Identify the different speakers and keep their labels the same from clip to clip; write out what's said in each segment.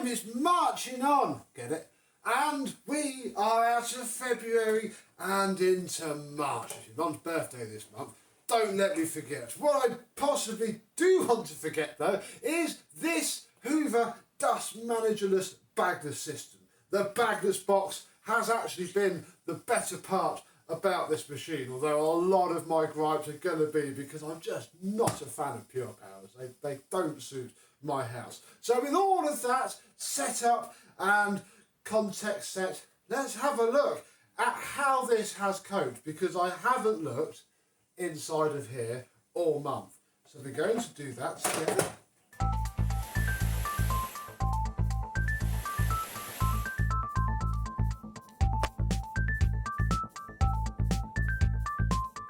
Speaker 1: time is marching on, get it? And we are out of February and into March. It's your mum's birthday this month. Don't let me forget. What I possibly do want to forget though is this Hoover Dustmanager Bagless system. The Bagless box has actually been the better part about this machine, although a lot of my gripes are going to be because I'm just not a fan of Pure Powers. They don't suit my house. So with all of that set up and context set, let's have a look at how this has coped, because I haven't looked inside of here all month. So we're going to do that together.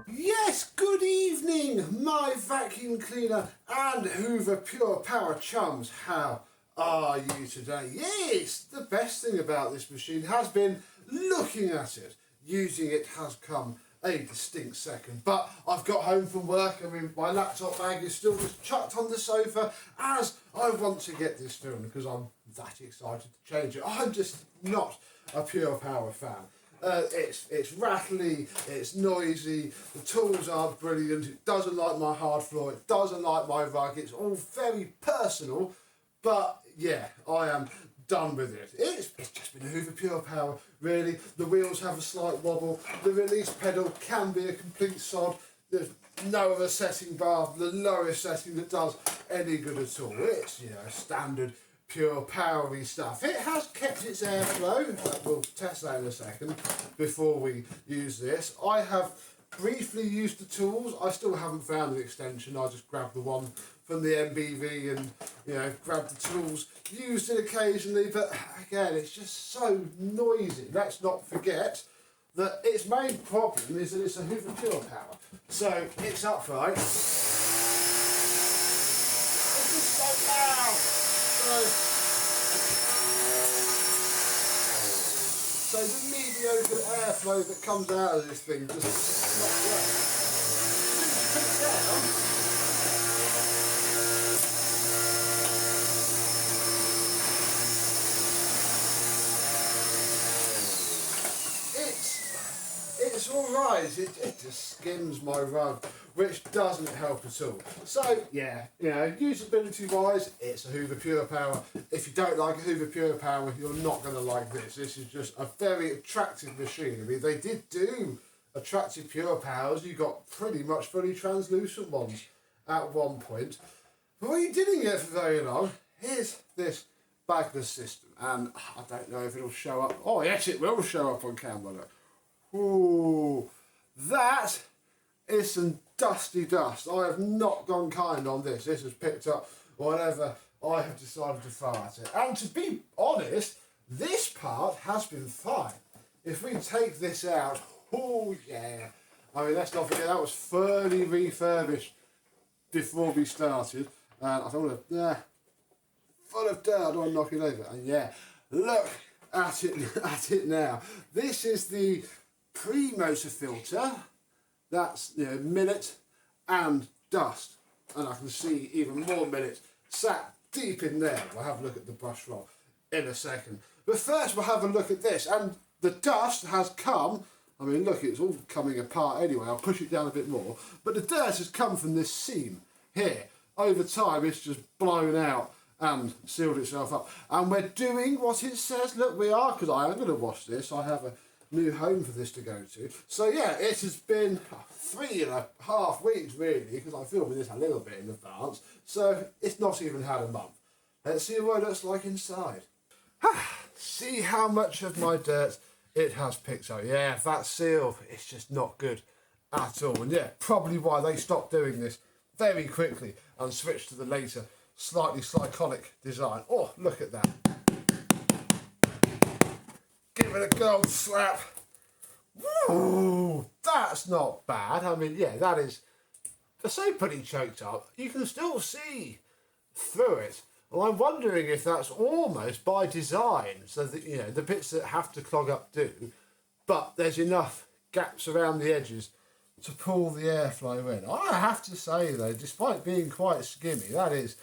Speaker 1: Yes, good evening, my vacuum cleaner and Hoover Pure Power chums. How are you today? Yes, the best thing about this machine has been looking at it. Using it has come a distinct second, but I've got home from work. I mean, my laptop bag is still just chucked on the sofa as I want to get this filmed because I'm that excited to change it. I'm just not a Pure Power fan. It's rattly, it's noisy, the tools aren't brilliant, it doesn't like my hard floor, it doesn't like my rug, it's all very personal, but yeah, I am done with it. It's just been a Hoover Pure Power, really. The wheels have a slight wobble, the release pedal can be a complete sod, there's no other setting bar, the lowest setting that does any good at all. It's, you know, standard Pure Powery stuff. It has kept its airflow, but we'll test that in a second before we use this. I have briefly used the tools. I still haven't found an extension. I just grabbed the one from the MBV and, you know, grabbed the tools, used it occasionally, but again, it's just so noisy. Let's not forget that its main problem is that it's a Hoover Pure Power. So it's upright. It's just so loud. So the mediocre airflow that comes out of this thing just not great. It's alright, it just skims my rug, which doesn't help at all. So yeah, you know, usability wise, it's a Hoover Pure Power. If you don't like a Hoover Pure Power, you're not going to like this. This is just a very attractive machine. I mean, they did do attractive Pure Powers. You got pretty much fully translucent ones at one point. But when you didn't get for very long, here's this Bagless system. And I don't know if it'll show up. Oh yes, it will show up on camera. Look. Ooh, that is some dusty dust. I have not gone kind on this. This has picked up whatever I have decided to throw at it. And to be honest, this part has been fine. If we take this out, oh yeah. I mean, let's not forget that was thoroughly refurbished before we started. And I don't want to, full of dirt, I don't want to knock it over. And yeah, look at it now. This is the pre-motor filter. That's, you know, millet and dust, and I can see even more millet sat deep in there. We'll have a look at the brush roll in a second, but first we'll have a look at this. And the dust has come, I mean look, it's all coming apart anyway. I'll push it down a bit more, but the dirt has come from this seam here. Over time it's just blown out and sealed itself up, and we're doing what it says. Look, we are, because I am going to wash this. I have a new home for this to go to. So yeah, it has been 3.5 weeks really, because I'm filming this a little bit in advance, so it's not even had a month. Let's see what it looks like inside. See how much of my dirt it has picked up. Yeah, that seal, it's just not good at all. And yeah, probably why they stopped doing this very quickly and switched to the later, slightly cyclonic design. Oh, look at that. Give it a gold slap. Woo! That's not bad. I mean, yeah, that is, they're so pretty choked up. You can still see through it. Well, I'm wondering if that's almost by design, so that, you know, the bits that have to clog up do, but there's enough gaps around the edges to pull the airflow in. I have to say though, despite being quite skimmy, that is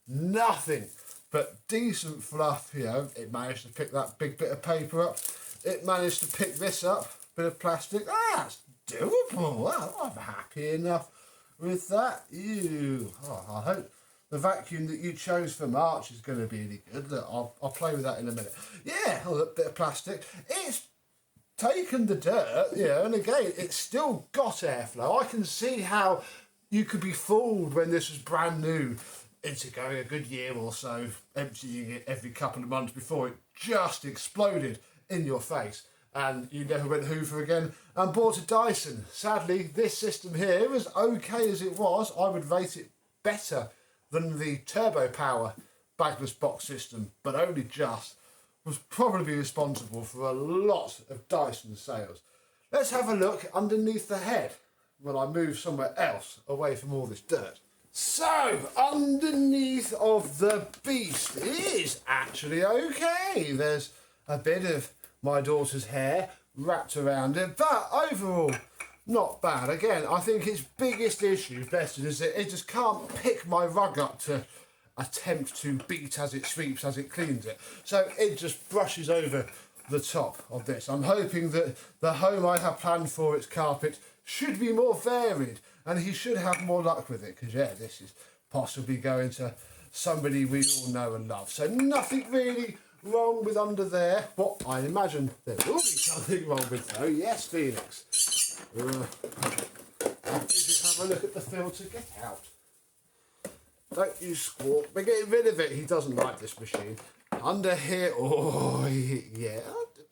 Speaker 1: nothing but decent fluff, you know. It managed to pick that big bit of paper up. It managed to pick this up, bit of plastic. That's doable. Well, I'm happy enough with that. Ew. Oh, I hope the vacuum that you chose for March is going to be any good. Look, I'll play with that in a minute. Yeah, a little bit of plastic. It's taken the dirt, you know, and again, it's still got airflow. I can see how you could be fooled when this was brand new into going a good year or so, emptying it every couple of months before it just exploded in your face. And you never went Hoover again and bought a Dyson. Sadly, this system here, as okay as it was, I would rate it better than the Turbo Power bagless box system, but only just, was probably responsible for a lot of Dyson sales. Let's have a look underneath the head when I move somewhere else away from all this dirt. So, underneath of the beast is actually okay. There's a bit of my daughter's hair wrapped around it, but overall, not bad. Again, I think its biggest issue, Bested, is that it just can't pick my rug up to attempt to beat as it sweeps, as it cleans it. So it just brushes over the top of this. I'm hoping that the home I have planned for its carpet should be more varied, and he should have more luck with it, because yeah, this is possibly going to somebody we all know and love. So nothing really wrong with under there. What I imagine there will be something wrong with though. Yes, Phoenix. Have a look at the filter. Get out. Don't you squawk. We're getting rid of it. He doesn't like this machine. Under here, oh yeah,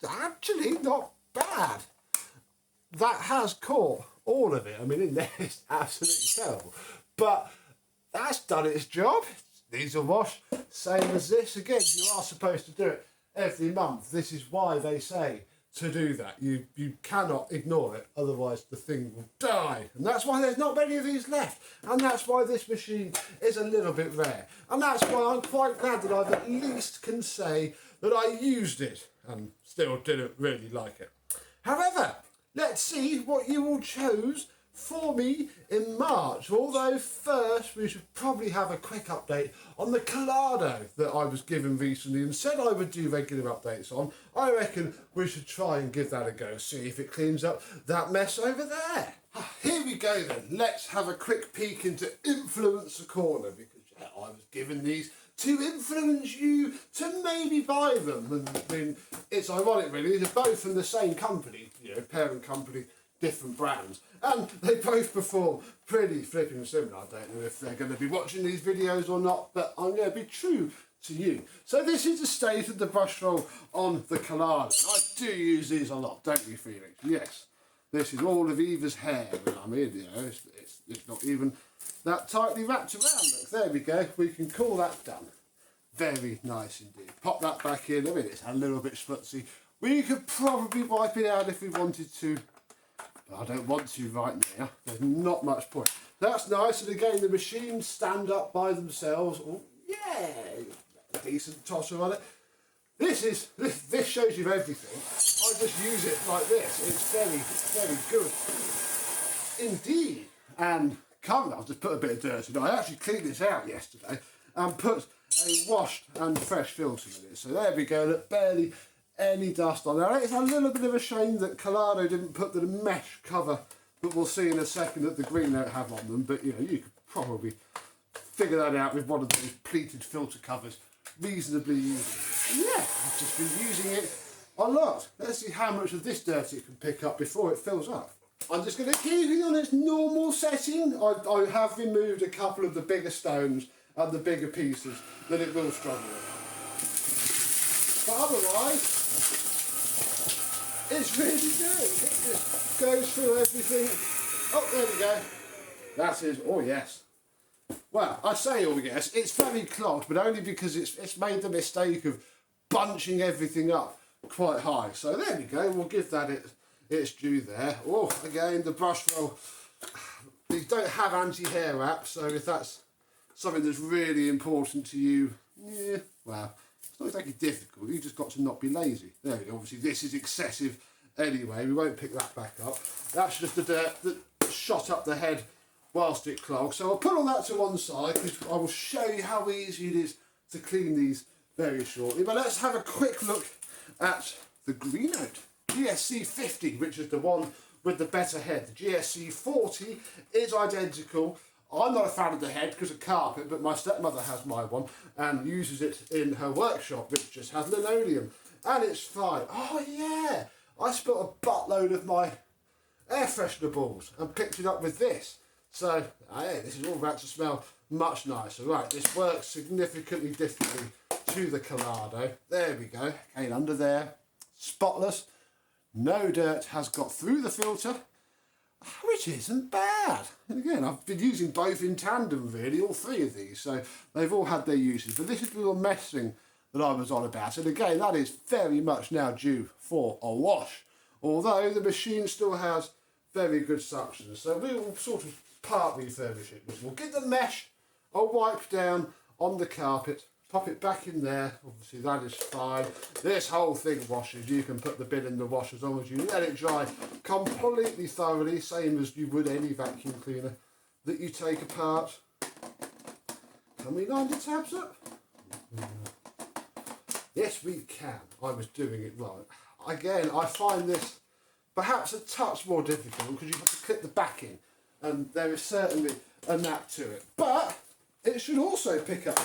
Speaker 1: actually not bad. That has caught all of it. I mean, in there it's absolutely terrible. But that's done its job. These are washed, same as this. Again, you are supposed to do it every month. This is why they say to do that. You cannot ignore it, otherwise the thing will die. And that's why there's not many of these left. And that's why this machine is a little bit rare. And that's why I'm quite glad that I at least can say that I used it and still didn't really like it. However, let's see what you all chose for me in March. Although first we should probably have a quick update on the Kalado that I was given recently and said I would do regular updates on. I reckon we should try and give that a go, see if it cleans up that mess over there. Here we go then, let's have a quick peek into Influencer Corner, because yeah, I was given these to influence you to maybe buy them. And I mean, it's ironic really, they're both from the same company, you know, parent company, different brands, and they both perform pretty flipping similar. I don't know if they're going to be watching these videos or not, but I'm going to be true to you. So this is the state of the brush roll on the Colada. I do use these a lot, don't you, Felix? Yes. This is all of Eva's hair, and I mean, you know, it's not even that tightly wrapped around. Look, there we go. We can call that done. Very nice indeed. Pop that back in. I mean, it's a little bit schmutzy. We could probably wipe it out if we wanted to. I don't want to right now. There's not much point. That's nice. And again, the machines stand up by themselves. Oh, yeah, decent tosser on it. This shows you everything. I just use it like this. It's very, very good indeed. And come, I'll just put a bit of dirt in it. I actually cleaned this out yesterday and put a washed and fresh filter in it. So there we go. Look, barely any dust on there. It's a little bit of a shame that Kalado didn't put the mesh cover that we'll see in a second that the Greenote have on them, but you know, you could probably figure that out with one of those pleated filter covers reasonably easily. Yeah, I've just been using it a lot. Let's see how much of this dirt it can pick up before it fills up. I'm just going to keep it on its normal setting. I have removed a couple of the bigger stones and the bigger pieces that it will struggle with. But otherwise, it's really good. It just goes through everything. Oh, there we go. That is, oh yes. Well, I say oh yes, it's very clogged, but only because it's made the mistake of bunching everything up quite high. So there we go, we'll give that its due there. Oh, again, the brush roll. These don't have anti-hair wrap, so if that's something that's really important to you, yeah, well, it's not exactly difficult, you've just got to not be lazy. There we go, obviously this is excessive anyway, we won't pick that back up. That's just the dirt that shot up the head whilst it clogs. So I'll put all that to one side because I will show you how easy it is to clean these very shortly. But let's have a quick look at the Greenote GSC50, which is the one with the better head. The GSC40 is identical. I'm not a fan of the head because of carpet, but my stepmother has my one and uses it in her workshop, which just has linoleum, and it's fine. Oh yeah, I spilled a buttload of my air freshener balls and picked it up with this. So hey, this is all about to smell much nicer. Right, this works significantly differently to the Kalado. There we go. Again, under there, spotless. No dirt has got through the filter, which isn't bad. And again, I've been using both in tandem really, all three of these, so they've all had their uses. But this is the little mesh thing that I was on about, and again, that is very much now due for a wash, although the machine still has very good suction. So we will sort of part refurbish it. We'll give the mesh a wipe down on the carpet, pop it back in there. Obviously that is fine. This whole thing washes. You can put the bin in the wash as long as you let it dry completely thoroughly, same as you would any vacuum cleaner that you take apart. Can we line the tabs up? Yes, we can. I was doing it right. Again, I find this perhaps a touch more difficult because you have to clip the back in, and there is certainly a knack to it. But it should also pick up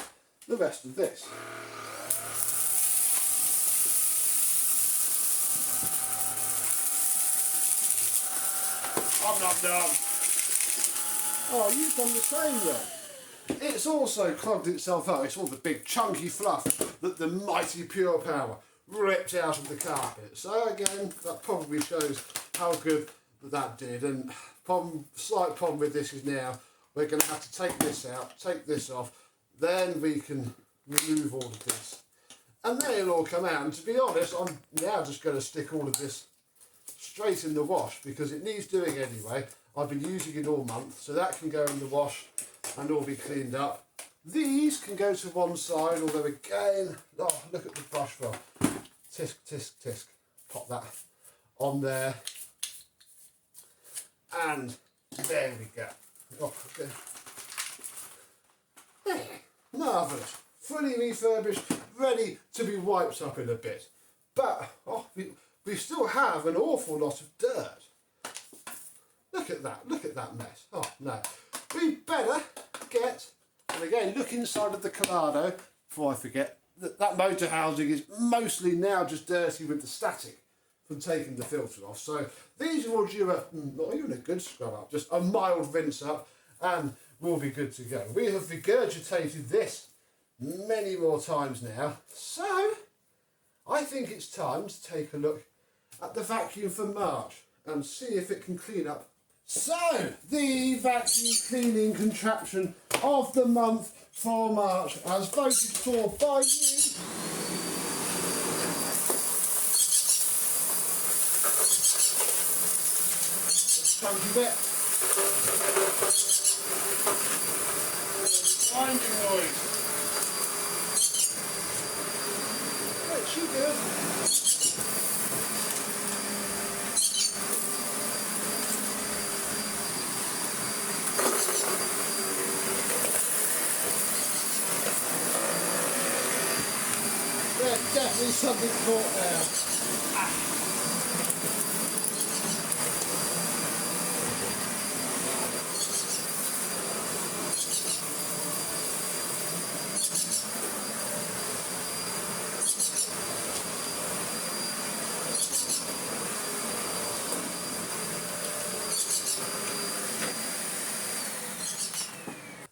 Speaker 1: the rest of this. Oh, you've done the same then. It's also clogged itself up. It's all the big chunky fluff that the mighty Pure Power ripped out of the carpet. So again, that probably shows how good that did. And slight problem with this is now we're going to have to take this out, take this off, then we can remove all of this. And then it'll all come out. And to be honest, I'm now just going to stick all of this straight in the wash because it needs doing anyway. I've been using it all month, so that can go in the wash and all be cleaned up. These can go to one side, although again, oh, look at the brush roll. Tisk, tisk, tisk. Pop that on there. And there we go. Oh, okay. There. Marvellous. Fully refurbished, ready to be wiped up in a bit. But oh, we still have an awful lot of dirt. Look at that mess. Oh no. We better get, and again, look inside of the Kalado before I forget, that motor housing is mostly now just dirty with the static from taking the filter off. So these will due not even a good scrub up, just a mild rinse up, and we'll be good to go. We have regurgitated this many more times now, so I think it's time to take a look at the vacuum for March and see if it can clean up. So, the vacuum cleaning contraption of the month for March, as voted for by you. This chunky bit. Grinding noise. What's she doing? There's definitely something caught there. Ah.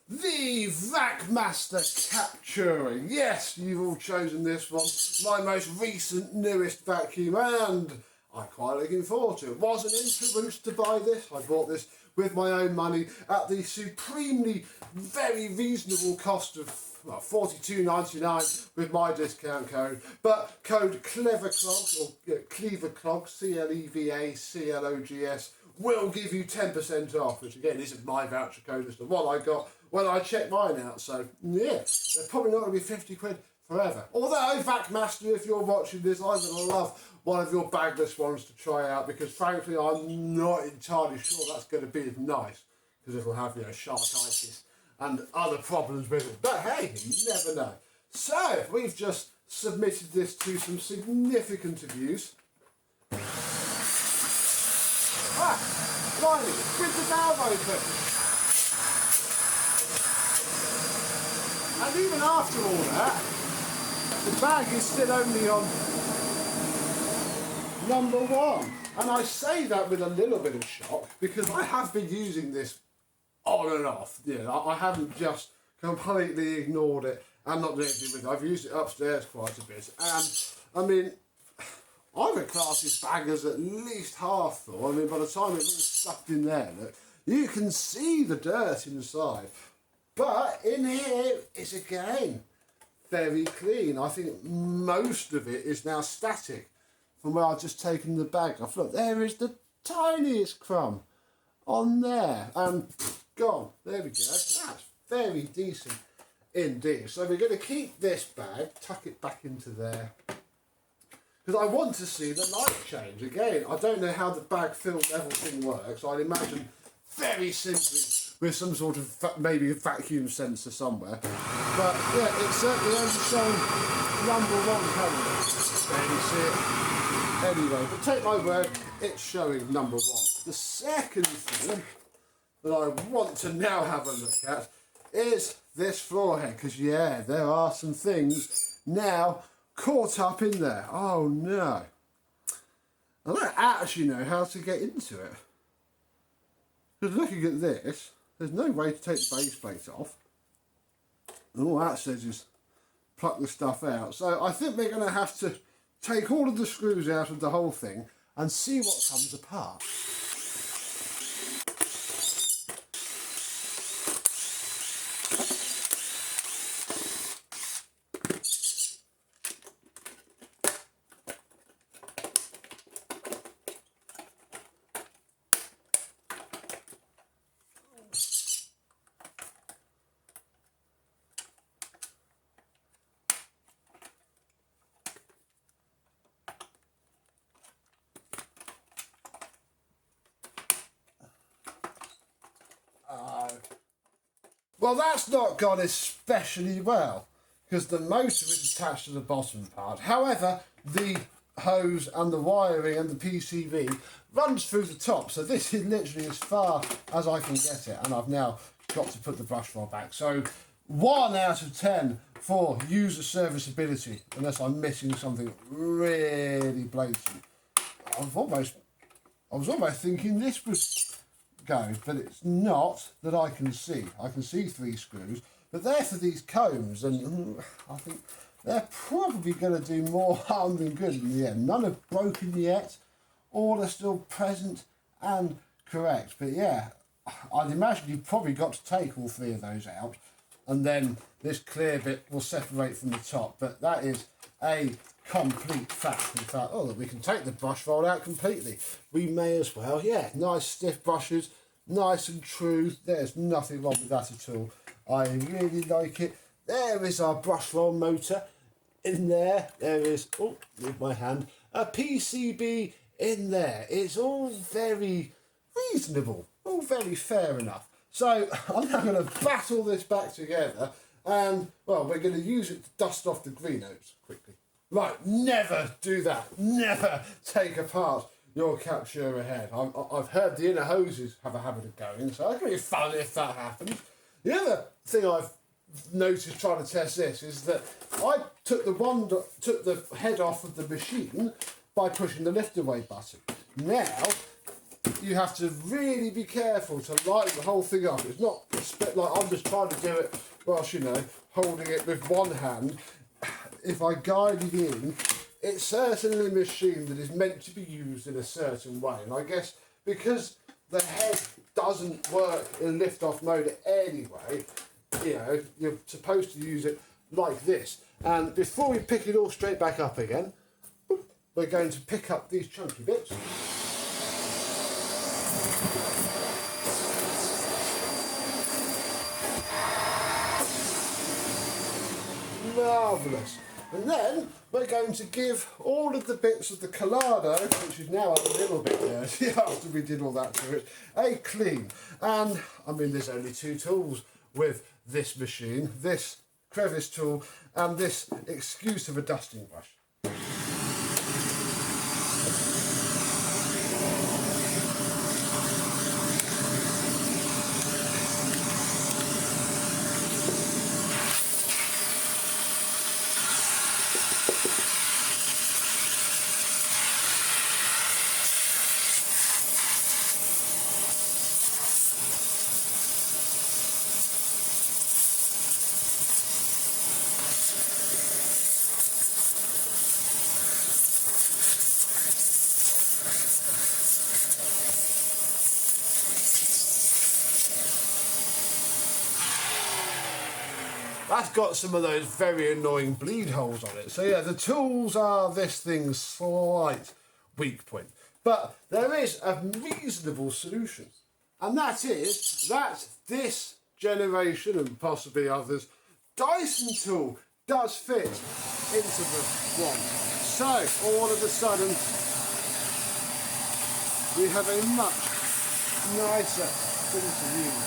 Speaker 1: The Vacmaster Capturing. Yes, you've all chosen this one. My most recent, newest vacuum, and I'm quite looking forward to it. Wasn't influenced to buy this. I bought this with my own money at the supremely very reasonable cost of well, $42.99 with my discount code. But code CLEVACLOGS, or CLEVACLOGS, CLEVACLOGS, will give you 10% off, which again isn't my voucher code, it's the one I got when I checked mine out. So yeah, they're probably not going to be 50 quid forever. Although, Vacmaster, if you're watching this, I'm going to love one of your bagless ones to try out, because frankly I'm not entirely sure that's going to be as nice, because it'll have, you know, sharkitis and other problems with it. But hey, you never know. So we've just submitted this to some significant abuse. Blimey, with the valve open. And even after all that, the bag is still only on number 1. And I say that with a little bit of shock because I have been using this on and off. You know, I haven't just completely ignored it and not doing anything with it. I've used it upstairs quite a bit. And I mean, I would class this bag as at least half full. I mean, by the time it's all stuffed in there, look, you can see the dirt inside. But in here, it's again very clean. I think most of it is now static from where I've just taken the bag off. Look, there is the tiniest crumb on there. And gone. There we go. That's very decent indeed. So we're going to keep this bag, tuck it back into there. Because I want to see the light change. Again, I don't know how the bag fill level thing works. I'd imagine very simply with some sort of maybe a vacuum sensor somewhere. But yeah, it's certainly only showing number 1 currently. There you see it. Anyway, but take my word, it's showing number 1. The second thing that I want to now have a look at is this floor head. Because yeah, there are some things now caught up in there. Oh no. I don't actually know how to get into it. Because looking at this, there's no way to take the base plate off. And all that says is pluck the stuff out. So I think we're going to have to take all of the screws out of the whole thing and see what comes apart. Well, that's not gone especially well, because the motor is attached to the bottom part. However, the hose and the wiring and the PCV runs through the top, so this is literally as far as I can get it, and I've now got to put the brush roll back. So 1 out of 10 for user serviceability, unless I'm missing something really blatant. I was almost thinking this was go, but it's not that I can see. I can see 3 screws, but they're for these combs, and I think they're probably going to do more harm than good in the end. None have broken yet, all are still present and correct. But yeah, I'd imagine you've probably got to take all 3 of those out, and then this clear bit will separate from the top. But that is a complete fact. In fact, oh, we can take the brush roll out completely. We may as well. Yeah, nice stiff brushes, nice and true. There's nothing wrong with that at all. I really like it. There is our brush roll motor in there. There is, oh, with my hand, a PCB in there. It's all very reasonable, all very fair enough. So I'm now going to bat all this back together, and well, we're going to use it to dust off the Greenotes quickly. Right, never do that. Never take apart your Captura head. I've heard the inner hoses have a habit of going, so it's going to be fun if that happens. The other thing I've noticed trying to test this is that I took the head off of the machine by pushing the lift away button. Now you have to really be careful to line the whole thing up. It's not like I'm just trying to do it whilst, you know, holding it with one hand. If I guide it in, it's certainly a machine that is meant to be used in a certain way. And I guess because the head doesn't work in lift-off mode anyway, you know, you're supposed to use it like this. And before we pick it all straight back up again, we're going to pick up these chunky bits. Marvellous. And then we're going to give all of the bits of the Colada, which is now a little bit dirty after we did all that to it, a clean. And I mean, there's only 2 tools with this machine. This crevice tool and this excuse of a dusting brush. That's got some of those very annoying bleed holes on it. So yeah, the tools are this thing's slight weak point. But there is a reasonable solution. And that is that this generation, and possibly others, Dyson tool does fit into the wand. So all of a sudden, we have a much nicer thing to use.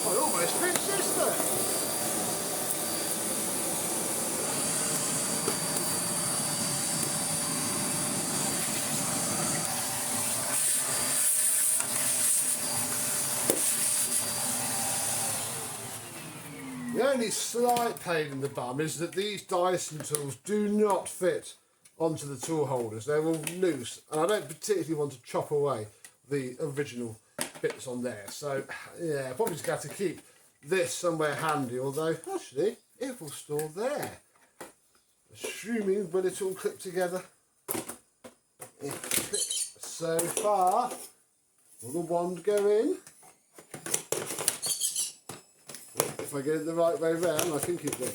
Speaker 1: Oh, it almost fits this there. The only slight pain in the bum is that these Dyson tools do not fit onto the tool holders. They're all loose, and I don't particularly want to chop away the original bits on there. So yeah, probably just got to keep this somewhere handy, although actually it will store there. Assuming will it all clip together. It clips so far. Will the wand go in? If I get it the right way round, I think it will.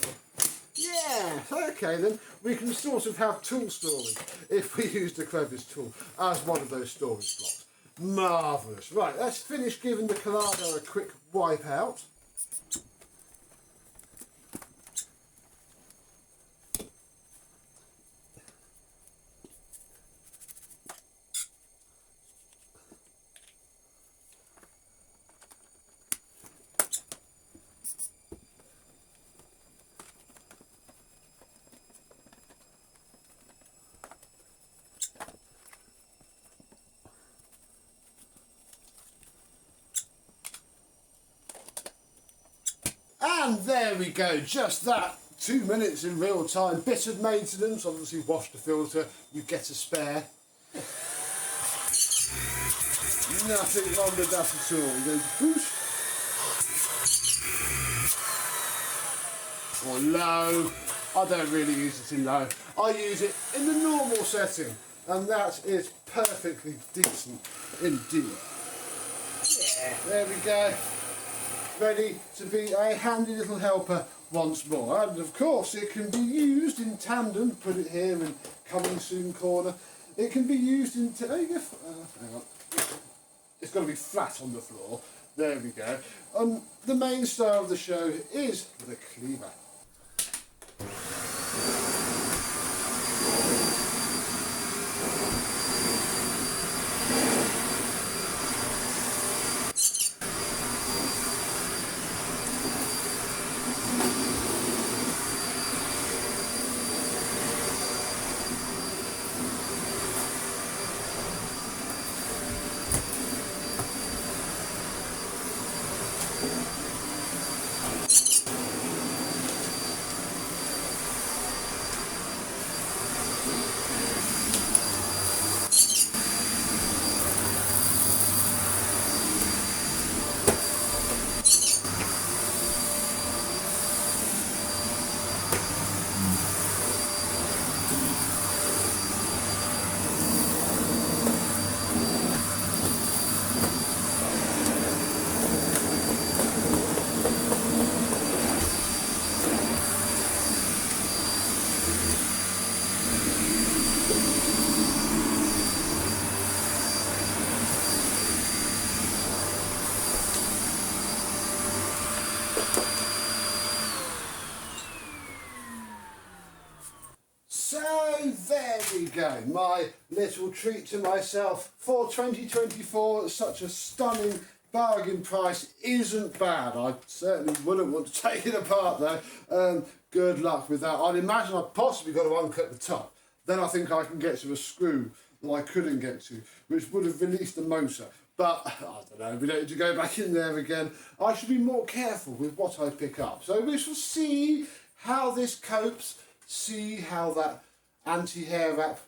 Speaker 1: Yeah, okay then, we can sort of have tool storage if we use the crevice tool as one of those storage blocks. Marvellous. Right, let's finish giving the Colada a quick wipe out. And there we go, just that, 2 minutes in real time, bit of maintenance, obviously wash the filter, you get a spare. Nothing wrong with that at all. We go boosh, or low. I don't really use it in low, I use it in the normal setting, and that is perfectly decent indeed. Yeah, there we go. Ready to be a handy little helper once more, and of course it can be used in tandem. Put it here in coming soon corner. It can be used in hang on, it's got to be flat on the floor. There we go. The main star of the show is the cleaver. you go, my little treat to myself for 2024 at such a stunning bargain price isn't bad. I certainly wouldn't want to take it apart though. Good luck with that. I'd imagine I've possibly got to uncut the top. Then I think I can get to a screw that I couldn't get to, which would have released the motor. But, I don't know, we don't need to go back in there again. I should be more careful with what I pick up. So we shall see how this copes, see how that anti-hair wrap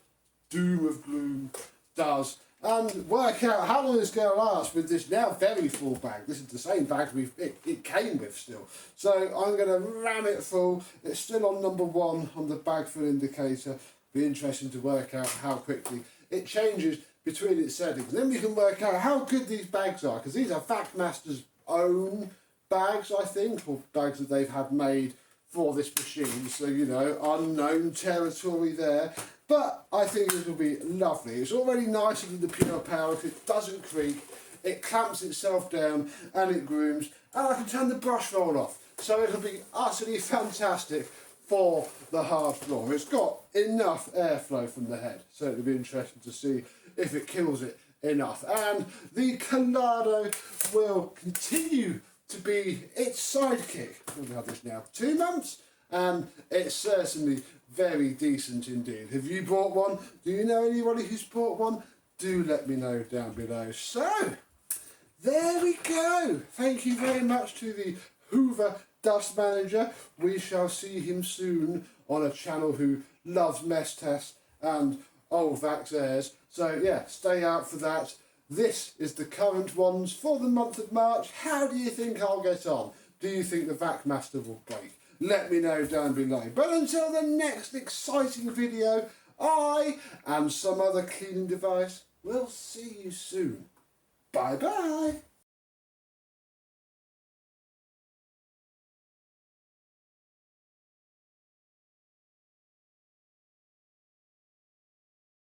Speaker 1: doom of gloom does, and work out how long it's going to last with this now very full bag. This is the same bag it came with still. So I'm going to ram it full. It's still on number 1 on the bag full indicator. Be interesting to work out how quickly it changes between its settings. Then we can work out how good these bags are, because these are Vacmaster's own bags, I think, or bags that they've had made for this machine, so you know, unknown territory there. But I think this will be lovely. It's already nicer than the Pure Power, because it doesn't creak, it clamps itself down and it grooms, and I can turn the brush roll off, so it'll be utterly fantastic for the hard floor. It's got enough airflow from the head, so it'll be interesting to see if it kills it enough. And the Kalado will continue to be its sidekick. We've had this now 2 months, and it's certainly very decent indeed. Have you bought one? Do you know anybody who's bought one? Do let me know down below. So, there we go. Thank you very much to the Hoover Dustmanager. We shall see him soon on a channel who loves mess tests and old Vax airs. So yeah, stay out for that. This is the current ones for the month of March. How do you think I'll get on? Do you think the Vacmaster will break? Let me know down below. But until the next exciting video, I and some other cleaning device will see you soon. Bye bye.